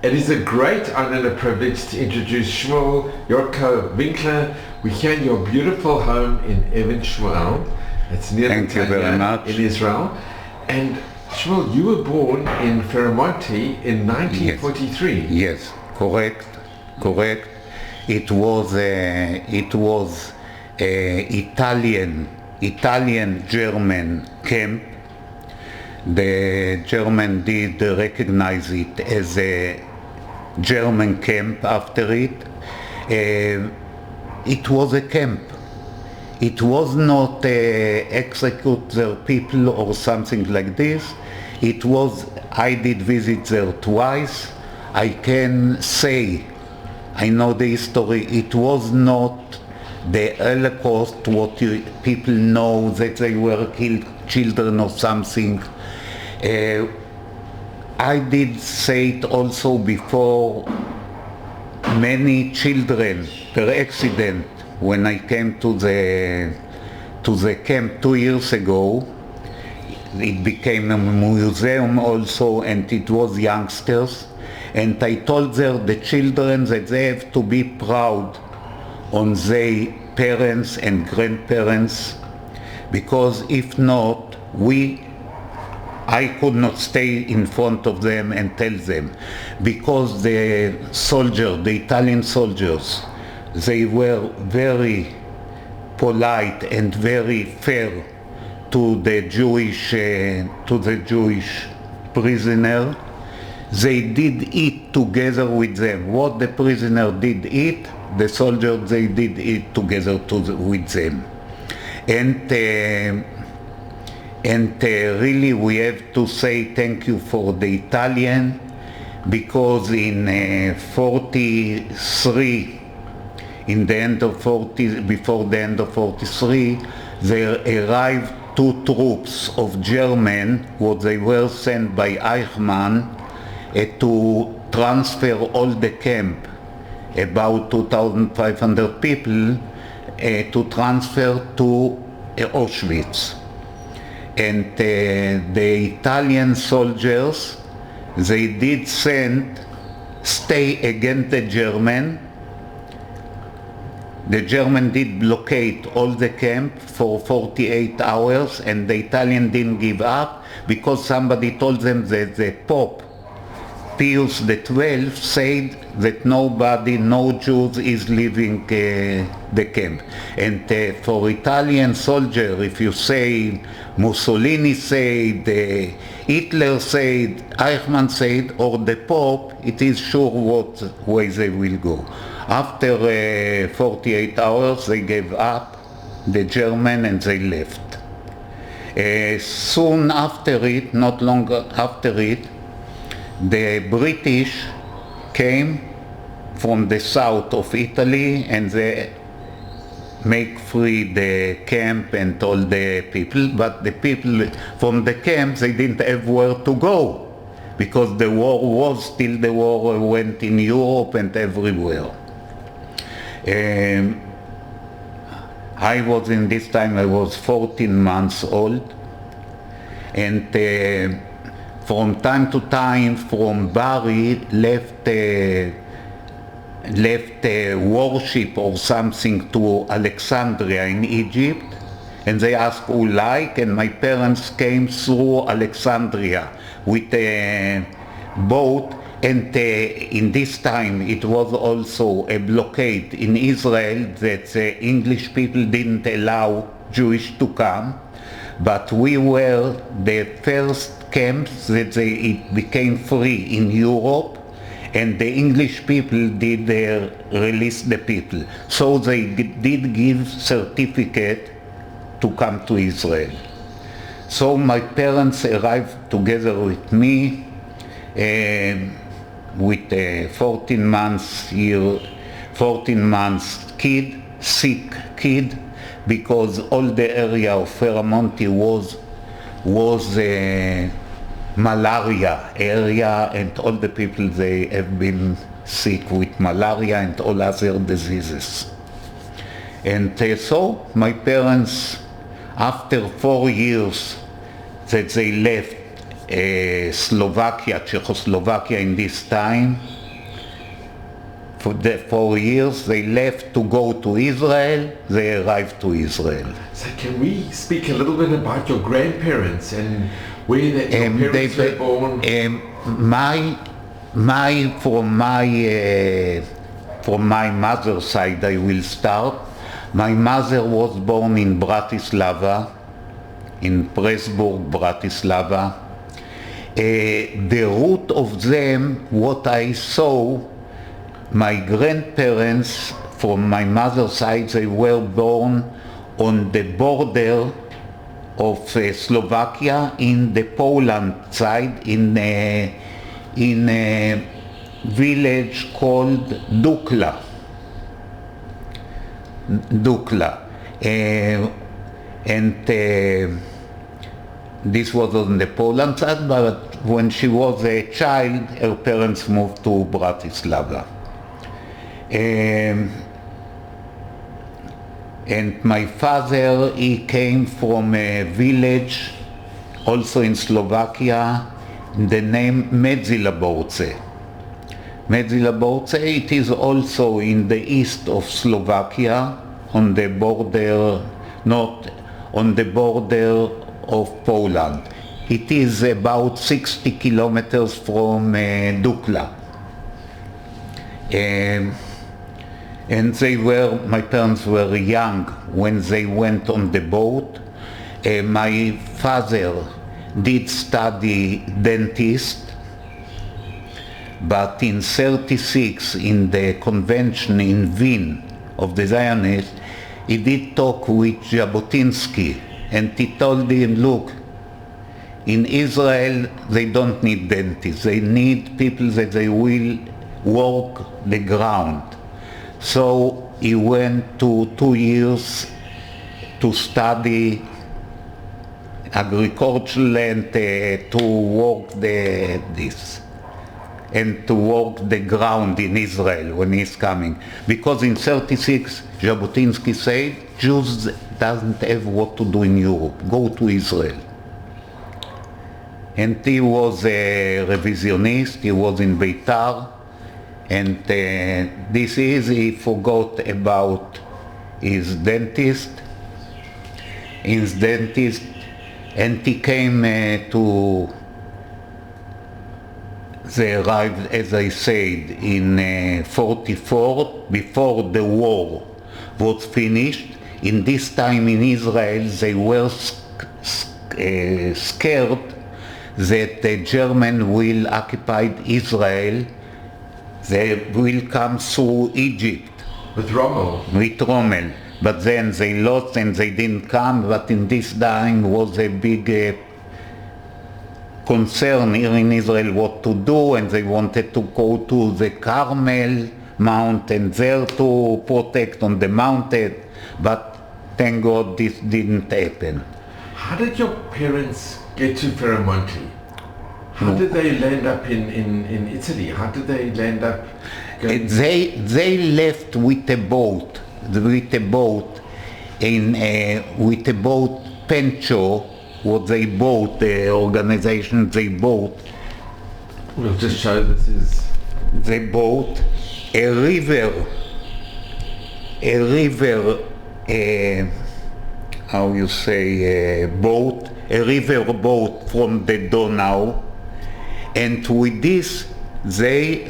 It is a great honor and a privilege to introduce Shmuel Winkler. We're here in your beautiful home in Even Shmuel. It's near Thank you very much. in Israel. And Shmuel, you were born in Ferramonti in 1943. Yes, correct. It was Italian-German camp. The German did recognize it as a German camp after it. It was a camp. It was not execute their people or something like this. I did visit there twice. I can say, I know the history, it was not the Holocaust, what people know that they were killed children or something. I did say it also before, many children per accident when I came to the camp 2 years ago. It became a museum also, and it was youngsters. And I told the children that they have to be proud on their parents and grandparents, because if not, I could not stay in front of them and tell them, because the Italian soldiers, they were very polite and very fair to the Jewish prisoner. They did eat together with them. What the prisoner did eat, the soldiers, they did eat together with them. And really we have to say thank you for the Italian, because in 43, before the end of 43, there arrived 2 troops of German, what they were sent by Eichmann to transfer all the camp, about 2,500 people, to transfer to Auschwitz. And the Italian soldiers, they did stay against the German. The German did blockade all the camp for 48 hours, and the Italian didn't give up, because somebody told them that the Pope, Pius XII, said that no Jews is leaving the camp. And for Italian soldier, if you say Mussolini said, Hitler said, Eichmann said, or the Pope, it is sure what way they will go. After 48 hours, they gave up the German and they left. Soon after it, not long after it, the British came from the south of Italy, and they make free the camp and all the people, but the people from the camp, they didn't have where to go, because the war went in Europe and everywhere. I was 14 months old, and from time to time, from Bari left worship or something to Alexandria in Egypt, and they asked who like, and my parents came through Alexandria with a boat, and in this time it was also a blockade in Israel that the English people didn't allow Jewish to come, but we were the first camps that it became free in Europe, and the English people did release the people. So they did give certificate to come to Israel. So my parents arrived together with me, with a 14 months kid, sick kid, because all the area of Ferramonti was malaria area, and all the people, they have been sick with malaria and all other diseases. And so my parents, after 4 years that they left Slovakia, Czechoslovakia in this time. For the 4 years they left to go to Israel, they arrived to Israel. So can we speak a little bit about your grandparents and where your parents were born? From my mother's side I will start. My mother was born in Bratislava, in Pressburg, Bratislava. The root of them, what I saw, my grandparents from my mother's side, they were born on the border of Slovakia in the Poland side, in a village called Dukla. This was on the Poland side, but when she was a child, her parents moved to Bratislava. And my father, he came from a village also in Slovakia, the name Medzilaborce. Medzilaborce, it is also in the east of Slovakia, on the border, not on the border of Poland. It is about 60 kilometers from Dukla. And my parents were young when they went on the boat. My father did study dentist, but in 1936, in the convention in Wien of the Zionists, he did talk with Jabotinsky, and he told him, look, in Israel they don't need dentists, they need people that they will work the ground. So he went to 2 years to study agriculture and to work and to work the ground in Israel when he's coming. Because in 1936, Jabotinsky said, Jews doesn't have what to do in Europe, go to Israel. And he was a revisionist, he was in Beitar, and he forgot about his dentist, and he came they arrived, as I said, in 1944, before the war was finished. In this time in Israel, they were scared that the Germans will occupy Israel. They will come through Egypt. With Rommel. But then they lost and they didn't come, but in this time was a big concern here in Israel what to do, and they wanted to go to the Carmel mountain there to protect on the mountain, but thank God this didn't happen. How did your parents get to Ferramonti? How did they land up in Italy? How did they land up? They left with a boat, Pencho, what they bought, the organization they bought. We'll just show this is... They bought a river, boat, a river boat from the Donau, and with this they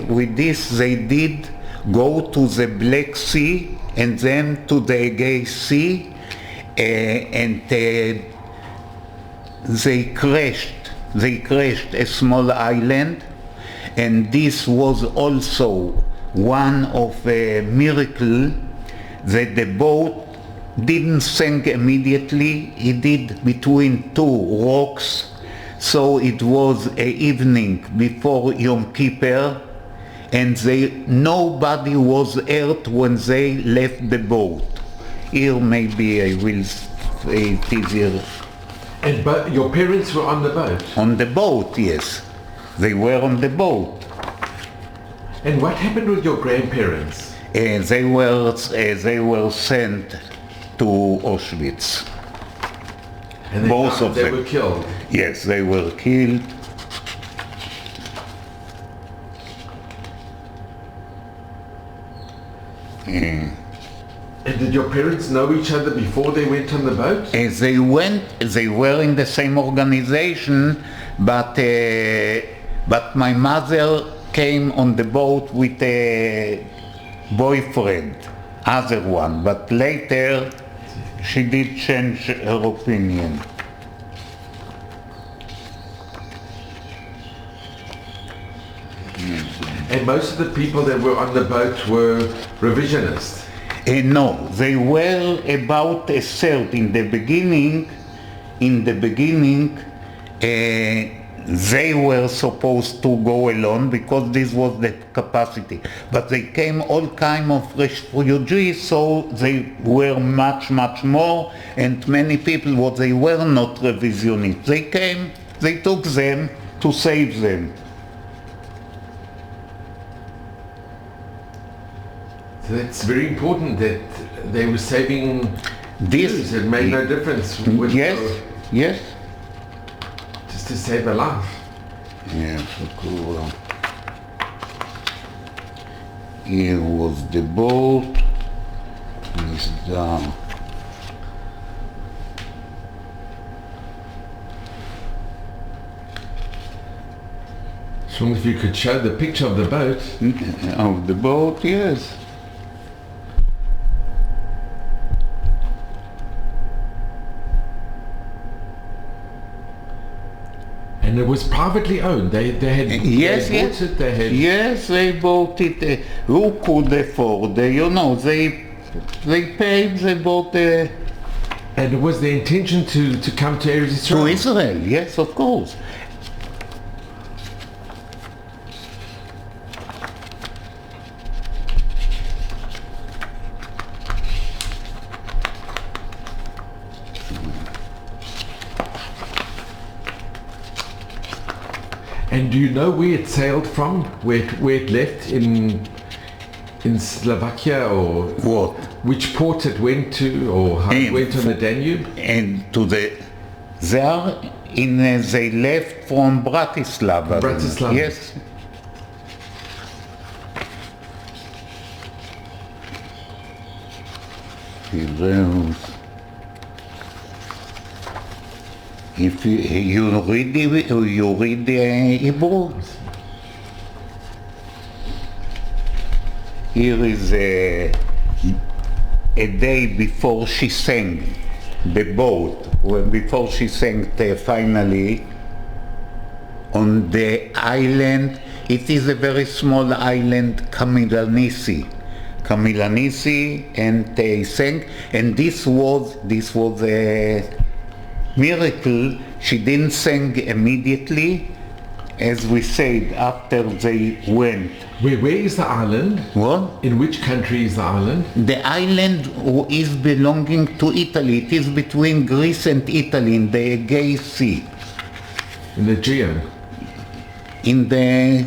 did go to the Black Sea and then to the Aegean Sea, and they crashed a small island, and this was also one of a miracle that the boat didn't sink immediately. It did between two rocks, so it was an evening before Yom Kippur, and nobody was hurt when they left the boat. Here maybe I will say it easier. But your parents were on the boat? On the boat, yes. They were on the boat. And what happened with your grandparents? They were sent to Auschwitz. And both of them. They were killed? Yes, they were killed. And did your parents know each other before they went on the boat? They were in the same organization, but my mother came on the boat with a boyfriend, other one, but later she did change her opinion. And most of the people that were on the boat were revisionists. No, they were about a third. In the beginning, they were supposed to go alone because this was the capacity. But they came all kind of refugees, so they were much more, and many people, they were not revisionists. They came, they took them to save them. So that's very important that they were saving Jews. It made no difference. Yes. Just to save a life. Yes, cool. Here was the boat. This down. So if you could show the picture of the boat. Of the boat, yes. And it was privately owned. They had bought it. They bought it. Who could afford? They paid. They bought. And it was the intention to come to Israel. To Israel, yes, of course. And do you know where it sailed from? Where it left in Slovakia, or what? Which port it went to, or how it went on the Danube? And to the they left from Bratislava. Bratislava. Yes. If you read the Hebrew, here is a day before she sank the boat, before she sank finally on the island. It is a very small island, Kamilanisi, and they sank. And this was a miracle. She didn't sink immediately, as we said, after they went. Where is the island? What? In which country is the island? The island is belonging to Italy. It is between Greece and Italy in the Aegean Sea. In the Aegean? In the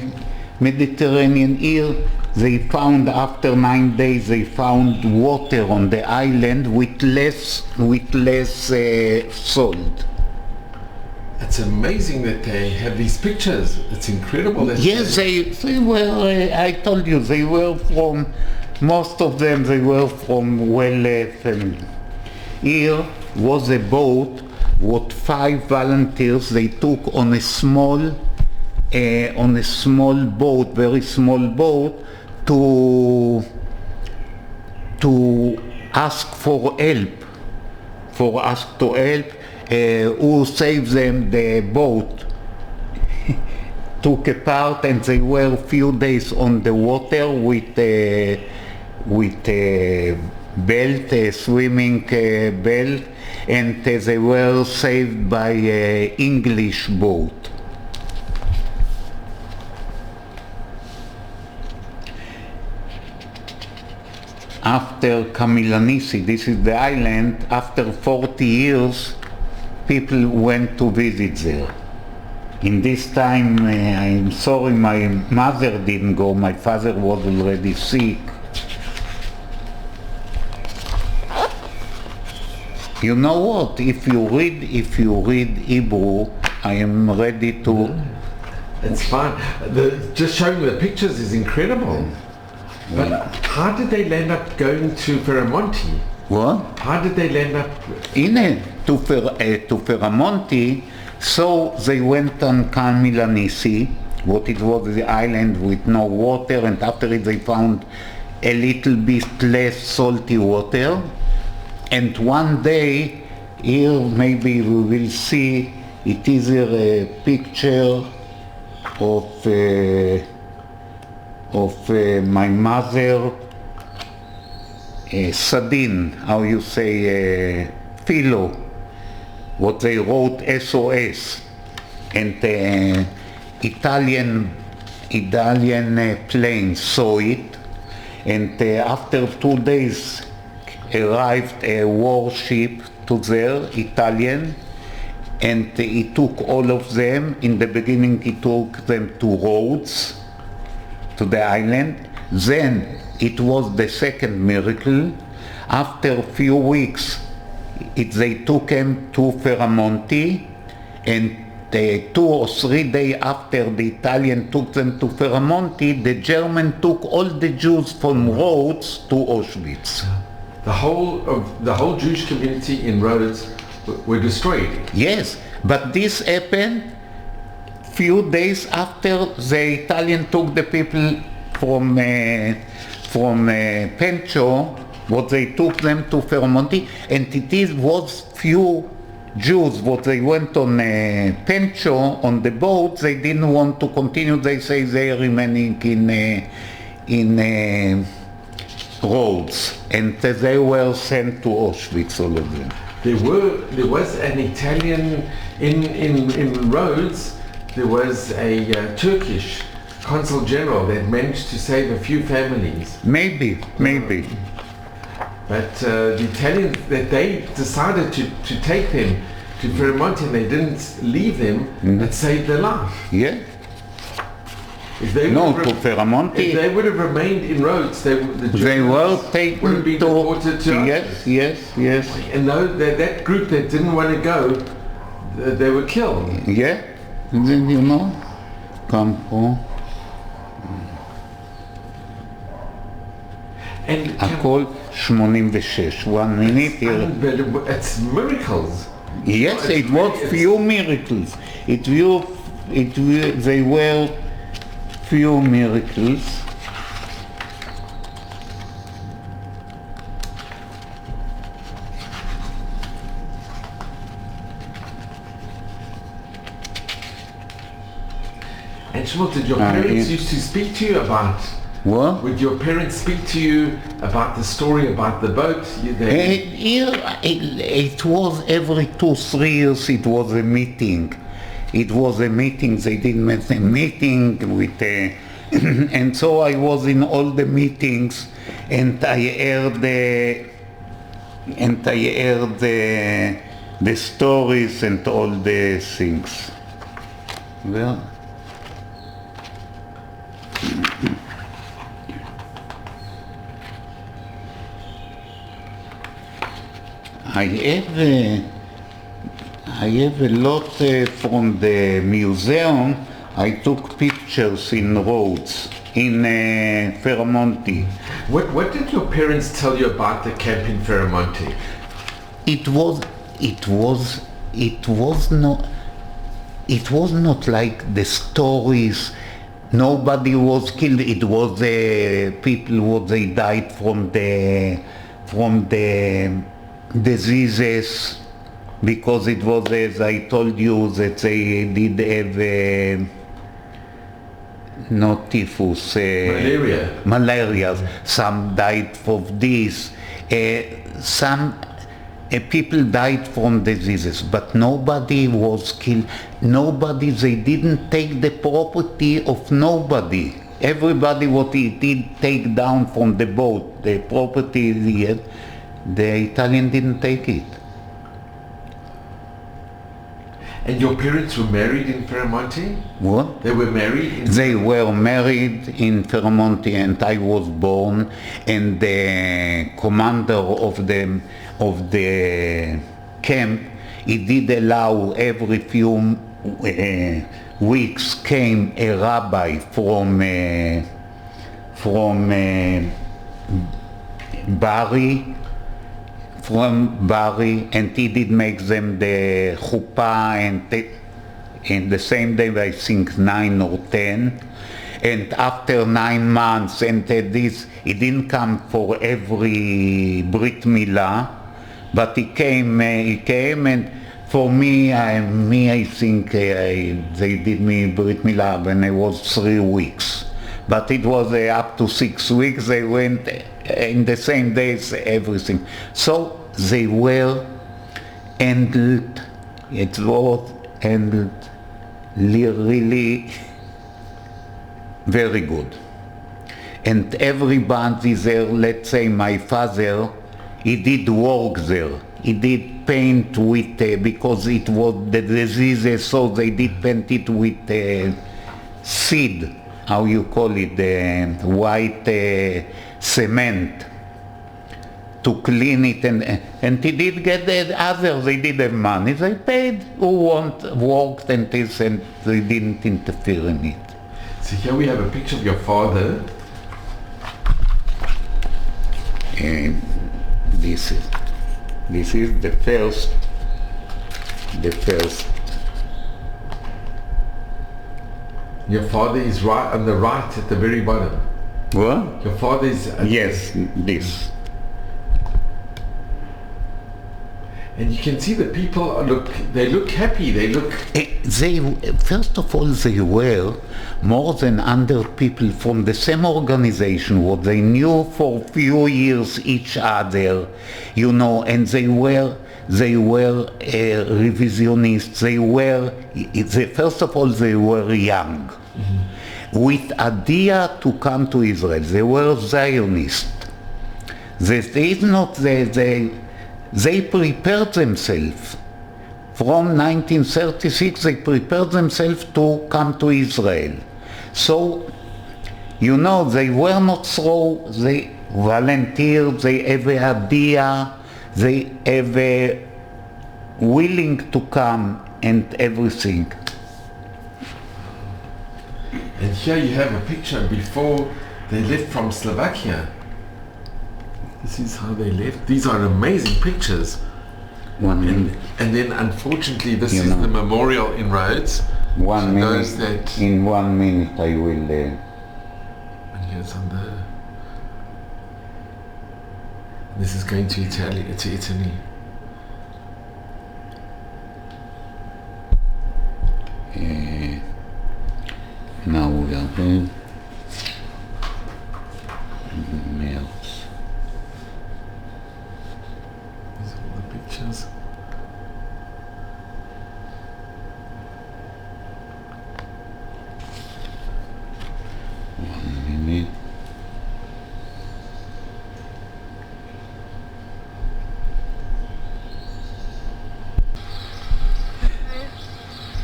Mediterranean. Here they found, after 9 days, they found water on the island with less salt. It's amazing that they have these pictures. It's incredible. Yes, they were, I told you, they were from, most of them, they were from well-off. Here was a boat with 5 volunteers they took on a small boat, very small boat, to ask for help, who saved them. The boat took apart, and they were a few days on the water with a belt, a swimming belt, and they were saved by an English boat. After Kamilanisi, this is the island, after 40 years, people went to visit there. In this time, I'm sorry, my mother didn't go, my father was already sick. You know what, if you read Hebrew, I am ready to... It's fine. Just showing the pictures is incredible. But how did they land up going to Ferramonti? What? How did they land up? To Ferramonti, so they went on Milanisi, what it was the island with no water, and after it they found a little bit less salty water. And one day, here maybe we will see, it is here a picture of my mother, sardine, how you say, filo, what they wrote SOS, and Italian plane saw it, and after 2 days arrived a warship to there, Italian, and he took all of them. In the beginning he took them to Rhodes, to the island. Then it was the second miracle. After a few weeks they took him to Ferramonti, and 2 or 3 days after the Italian took them to Ferramonti, the German took all the Jews from Rhodes to Auschwitz. The whole Jewish community in Rhodes were destroyed. Yes, but this happened few days after the Italian took the people from Pencho, what they took them to Ferramonti, and was few Jews what they went on Pencho on the boat. They didn't want to continue. They say they are remaining in Rhodes, and they were sent to Auschwitz, all of them. There was an Italian in Rhodes. There was a Turkish consul general that managed to save a few families. Maybe. But the Italians, that they decided to take them to Ferramonti, and they didn't leave them, that saved their life. Yeah. If they to Ferramonti. If they would have remained in Rhodes, they were taken would have been deported to Yes. And that group that didn't want to go, they were killed. Yeah. And then Campo. And הכל 86. 1 minute here. It's miracles. Yes, it was few miracles. They were few miracles. And Shmuel, did your parents used to speak to you about? What? Would your parents speak to you about the story about the boat? It was every 2-3 years. It was a meeting. They did a meeting with, and so I was in all the meetings, and I heard the stories and all the things. Well. I have a lot from the museum. I took pictures in Rhodes, in Ferramonti. What did your parents tell you about the camp in Ferramonti? It was not like the stories. Nobody was killed. It was the people what they died from the diseases, because it was, as I told you, that they did have not typhus, malaria. Some died of this. Some people died from diseases, but nobody was killed. They didn't take the property of nobody. Everybody what he did take down from the boat, the property he had, the Italian didn't take it. And your parents were married in Ferramonti? What? They were married? They were married in Ferramonti, and I was born, and the commander of the camp, he did allow every few weeks came a rabbi from Bari, and he did make them the chuppah, and in the same day, I think 9 or 10. And after 9 months, and this, he didn't come for every Brit Milah, but he came, and for me, I think they did me Brit Milah when I was 3 weeks. But it was up to 6 weeks, they went in the same days, everything. So they were handled, it was handled really very good. And everybody there, let's say my father, he did work there. He did paint with, because it was the diseases, so they did paint it with seed, how you call it, white cement, to clean it, and he did get the others, they did have money, they paid who worked and this, and they didn't interfere in it. So here we have a picture of your father. And this is the first. Your father is right on the right at the very bottom. What? Your father is... Yes, this. And you can see the people they look happy, they look... First of all, they were more than 100 people from the same organization, what they knew for a few years each other, you know, and they were revisionists, first of all, they were young, with idea to come to Israel. They were Zionists. They prepared themselves. From 1936, they prepared themselves to come to Israel. So, you know, they were not slow, they volunteered, they have an idea, they have a willing to come and everything. And here you have a picture before they left from Slovakia. This is how they left. These are amazing pictures. And then unfortunately this is the memorial in Rhodes. In 1 minute I will... And here's on the... This is going to Italy. Now we are in Males. These are all the pictures.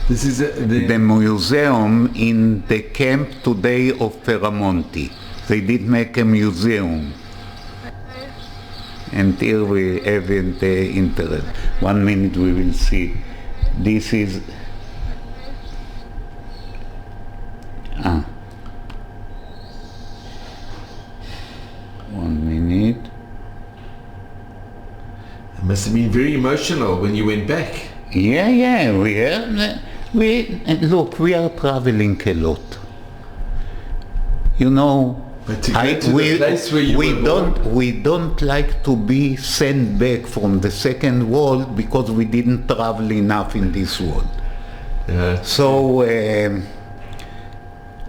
This is the museum in the camp today of Ferramonti. They did make a museum. And here we have the interest. 1 minute we will see. This is... 1 minute. It must have been very emotional when you went back. Yeah, we are traveling a lot. You know, but to go to the place where you we don't like to be sent back from the second world because we didn't travel enough in this world. Yeah. So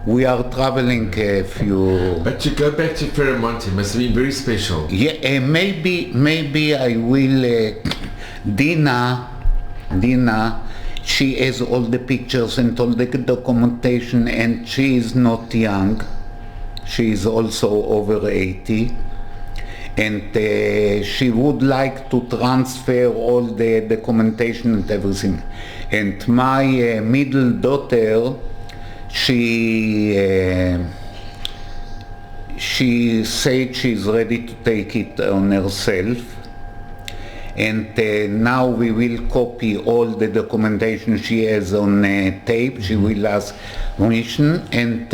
we are traveling a few... But to go back to Ferramonti must have been very special. Yeah, maybe I will... Dina, she has all the pictures and all the documentation, and she is not young. She is also over 80. And she would like to transfer all the documentation and everything. And my middle daughter, she said she's ready to take it on herself. And now we will copy all the documentation she has on tape. She will ask permission, and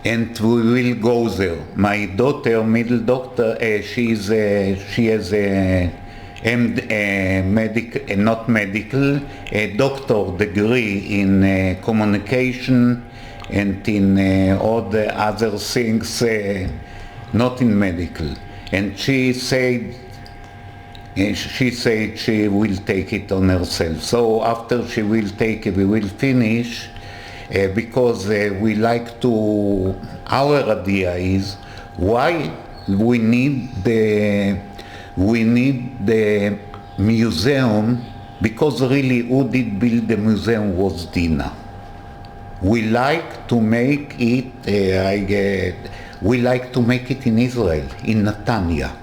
and we will go there. My daughter, middle doctor, she has a doctor degree in communication and in all the other things, not in medical. And she said she will take it on herself. So after she will take it, we will finish, because we like to, our idea is why we need the museum, because really who did build the museum was Dina. We like to make it, we like to make it in Israel, in Netanya.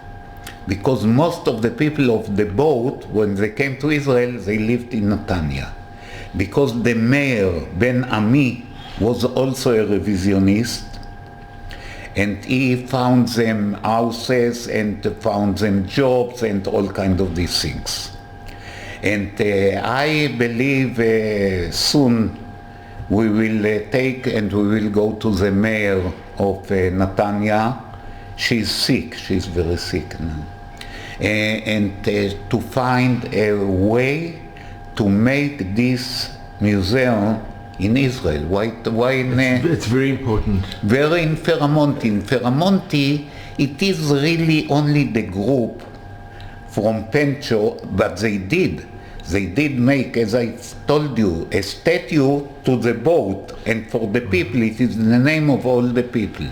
Because most of the people of the boat, when they came to Israel, they lived in Netanya. Because the mayor, Ben Ami, was also a revisionist, and he found them houses and found them jobs and all kinds of these things. And I believe soon we will take and we will go to the mayor of Netanya. She's sick, she's very sick now. And to find a way to make this museum in Israel. Why it's very important. Very in Ferramonti. In Ferramonti, it is really only the group from Pencho, but they did make, as I told you, a statue to the boat, and for the people, it is the name of all the people.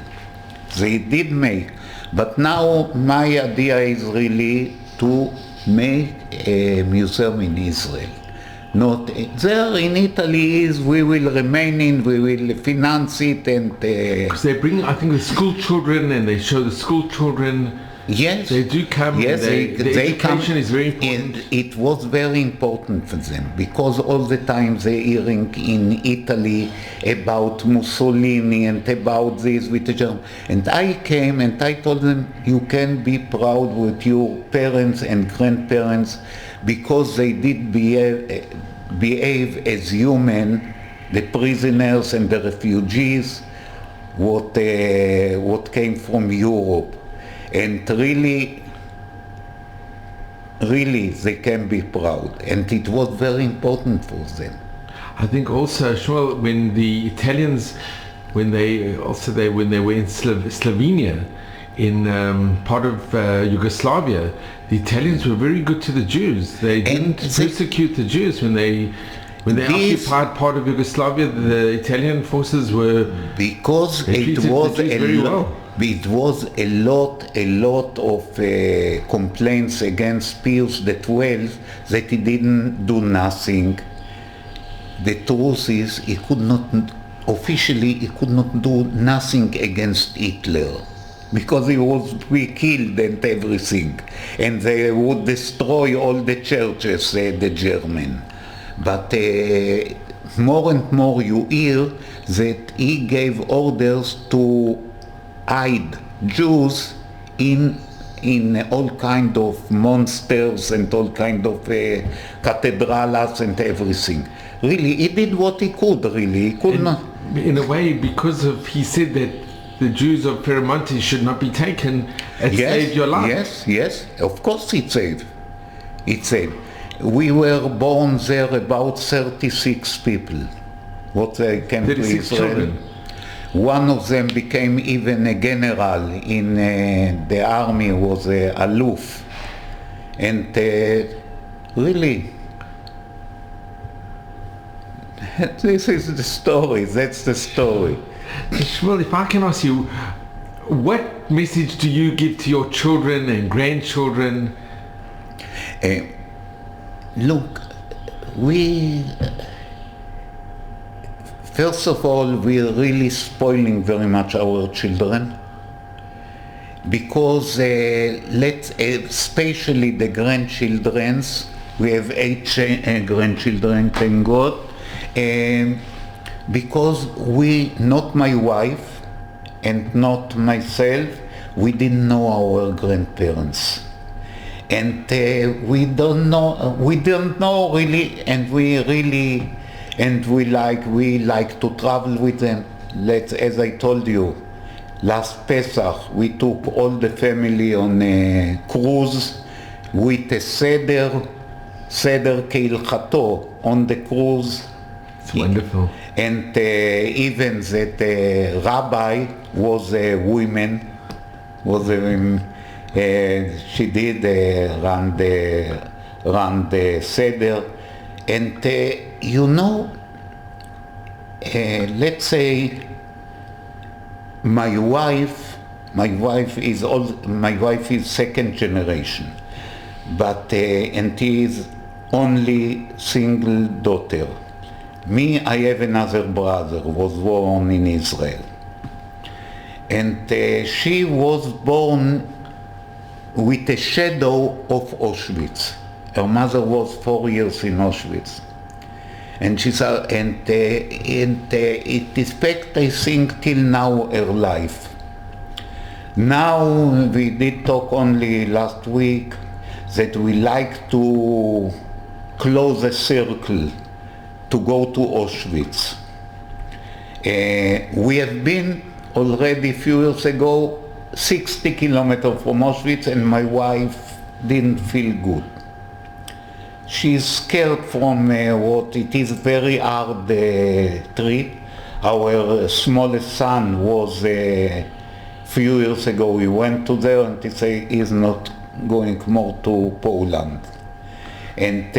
They did make. But now my idea is really to make a museum in Israel. Not there in Italy we will remain in, we will finance it, and because they bring, I think, the school children, and they show the school children. Yes, they do come. Yes, the education come, is very important. It was very important for them, because all the time they're hearing in Italy about Mussolini and about this with the German. And I came and I told them, you can be proud with your parents and grandparents, because they did behave as human, the prisoners and the refugees, what came from Europe. And really they can be proud, and it was very important for them. I think also, Shmuel, when the Italians, when they were in Slovenia, in part of Yugoslavia, the Italians were very good to the Jews. They didn't persecute the Jews when they occupied part of Yugoslavia. The Italian forces were, because it was It was a lot of complaints against Pius XII that he didn't do nothing. The truth is, he could not do nothing against Hitler, because he was killed and everything, and they would destroy all the churches, the German. But more and more you hear that he gave orders to hide Jews in all kind of monsters and all kind of cathedrals and everything. Really, he did what he could. Really, he could not. In a way, because he said that the Jews of Ferramonti should not be taken, it saved your life. Yes. Of course, it saved. It saved. We were born there about 36 people. What I came to Israel. Children. One of them became even a general in the army, was a aloof. And really, this is the story, that's the story. Shmuel, if I can ask you, what message do you give to your children and grandchildren? Look, first of all, we are really spoiling very much our children, because especially the grandchildren, we have 8 grandchildren, thank God, because not my wife and not myself, we didn't know our grandparents. And we don't know really, and we like to travel with them. as I told you, last Pesach we took all the family on a cruise with a seder keilchato on the cruise. It's wonderful. And even that rabbi was a woman, she did run the seder, and let's say my wife is second generation, but and he is only single daughter. Me, I have another brother, was born in Israel. And she was born with a shadow of Auschwitz. Her mother was 4 years in Auschwitz. And she said, it affects, I think, till now her life. Now, we did talk only last week that we like to close a circle to go to Auschwitz. We have been already a few years ago 60 kilometers from Auschwitz, and my wife didn't feel good. She's scared from what it is very hard trip. Our smallest son was few years ago, he went to there and he said he's not going more to Poland. And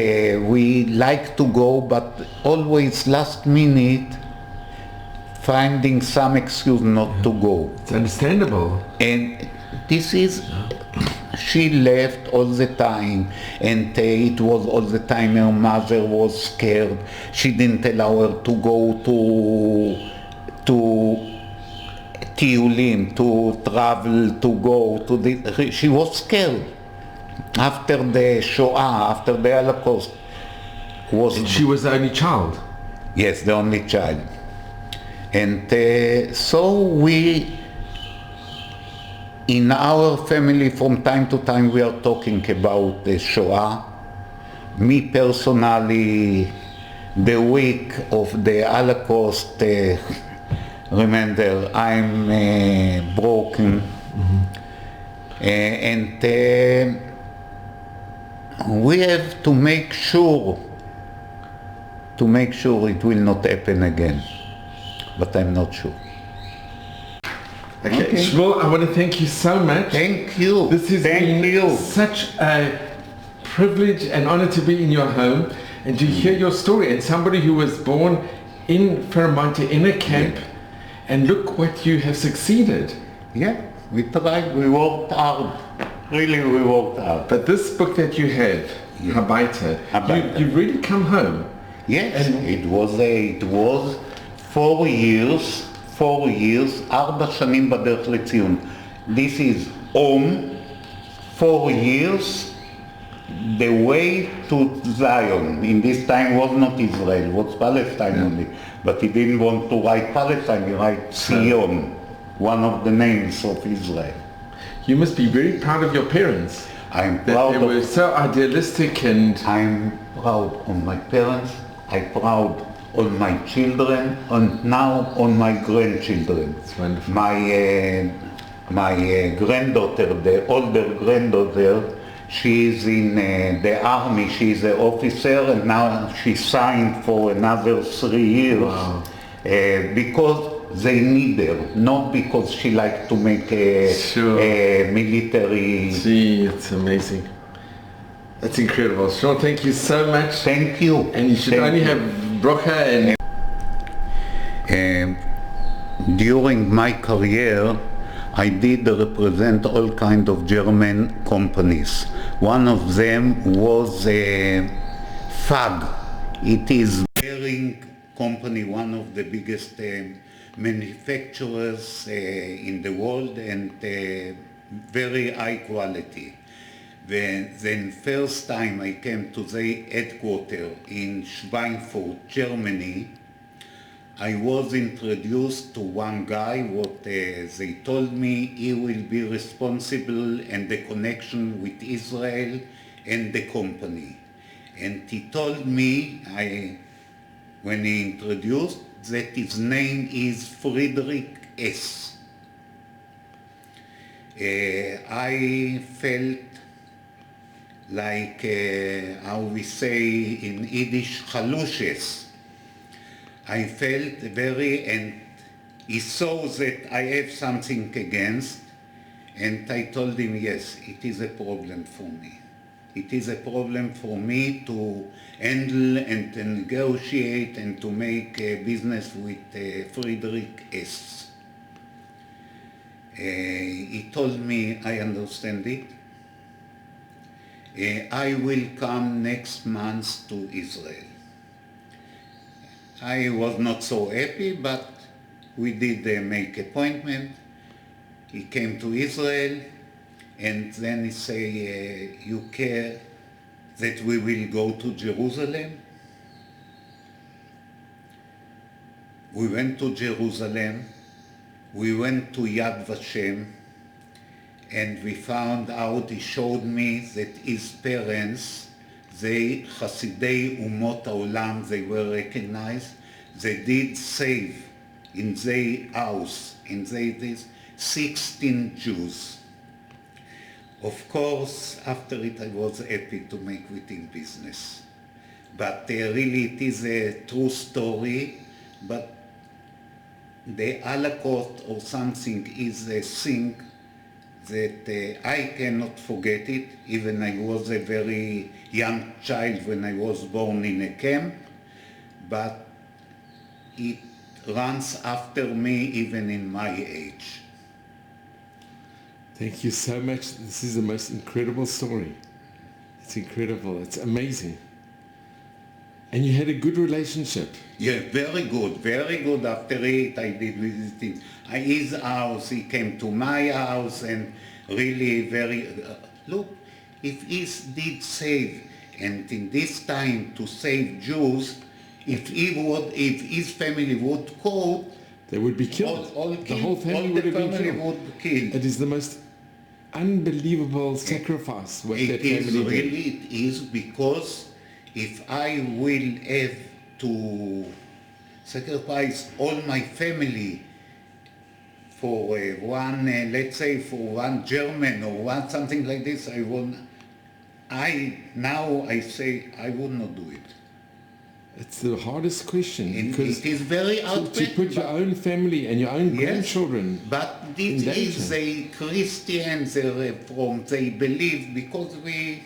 we like to go, but always last minute finding some excuse not to go. It's understandable. And this is, she left all the time, and it was all the time her mother was scared. She didn't allow her to go to Tiulim, to travel, to go to the, she was scared. After the Shoah, after the Holocaust, And she was the only child? Yes, the only child. And so we, in our family, from time to time, we are talking about the Shoah. Me personally, the week of the Holocaust, remember, I'm broken. And we have to make sure it will not happen again. But I'm not sure. Okay. Shmuel, I want to thank you so much. Thank you. This has been such a privilege and honor to be in your home and to hear your story, and somebody who was born in Ferramonti in a camp, and look what you have succeeded. Yeah, we tried, we worked hard. Really, we worked hard. But this book that you have, Habaita, you've really come home. Yes, and it was 4 years, 4 שנים בדרך לציון. This is home, 4 years, the way to Zion. In this time was not Israel, was Palestine only. But he didn't want to write Palestine, he write Zion, one of the names of Israel. You must be very proud of your parents. I'm proud they were so idealistic, and I'm proud of my parents, I'm proud on my children, and now on my grandchildren. It's wonderful. My granddaughter, the older granddaughter, she is in the army, she is an officer, and now she signed for another 3 years. Wow. Because they need her, not because she likes to make a military. Gee, it's amazing. That's incredible. Sure, thank you so much. Thank you. And you should only have brocha and... during my career, I did represent all kinds of German companies. One of them was FAG. It is bearing company, one of the biggest manufacturers in the world, and very high quality. Then first time I came to the headquarters in Schweinfurt, Germany, I was introduced to one guy, what they told me he will be responsible and the connection with Israel and the company. And he told me, when he introduced, that his name is Friedrich S. I felt like, how we say in Yiddish, chalushes. I felt very, and he saw that I have something against, and I told him, yes, it is a problem for me. It is a problem for me to handle and to negotiate and to make a business with Friedrich S. He told me, I understand it. I will come next month to Israel. I was not so happy, but we did make appointment. He came to Israel, and then he say, you care that we will go to Jerusalem? We went to Jerusalem, we went to Yad Vashem, and we found out, he showed me that his parents, they Hasidei Umot Haolam, they were recognized, they did save in their house, in their 16 Jews. Of course, after it I was happy to make with him business. But really it is a true story, but the Holocaust or something is a thing that I cannot forget it. Even I was a very young child when I was born in a camp, but it runs after me even in my age. Thank you so much. This is the most incredible story. It's incredible. It's amazing. And you had a good relationship. Yeah, very good, very good. After it, I did visiting his house. He came to my house, and really very, look, if he did save, and in this time to save Jews, if his family would call, they would be killed. All the killed, whole family would have been killed. Would kill. It is the most unbelievable sacrifice what that family did. Really, it is, because if I will have to sacrifice all my family for one, let's say for one German or one something like this, I say I would not do it. It's the hardest question, because it is very to put your own family and your own grandchildren. But this is a Christians they believe, because we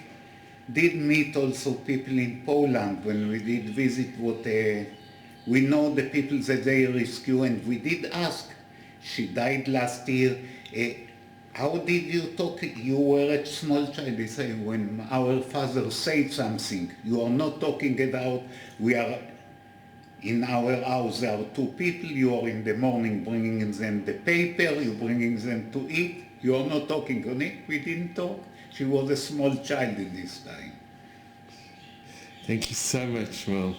did meet also people in Poland when we did visit we know the people that they rescue, and we did ask, she died last year, how did you talk? You were a small child. They say, when our father said something, you are not talking about, we are in our house, there are two people, you are in the morning bringing them the paper, you bringing them to eat, you are not talking on it. We didn't talk. She was a small child in this time. Thank you so much, Shmuel.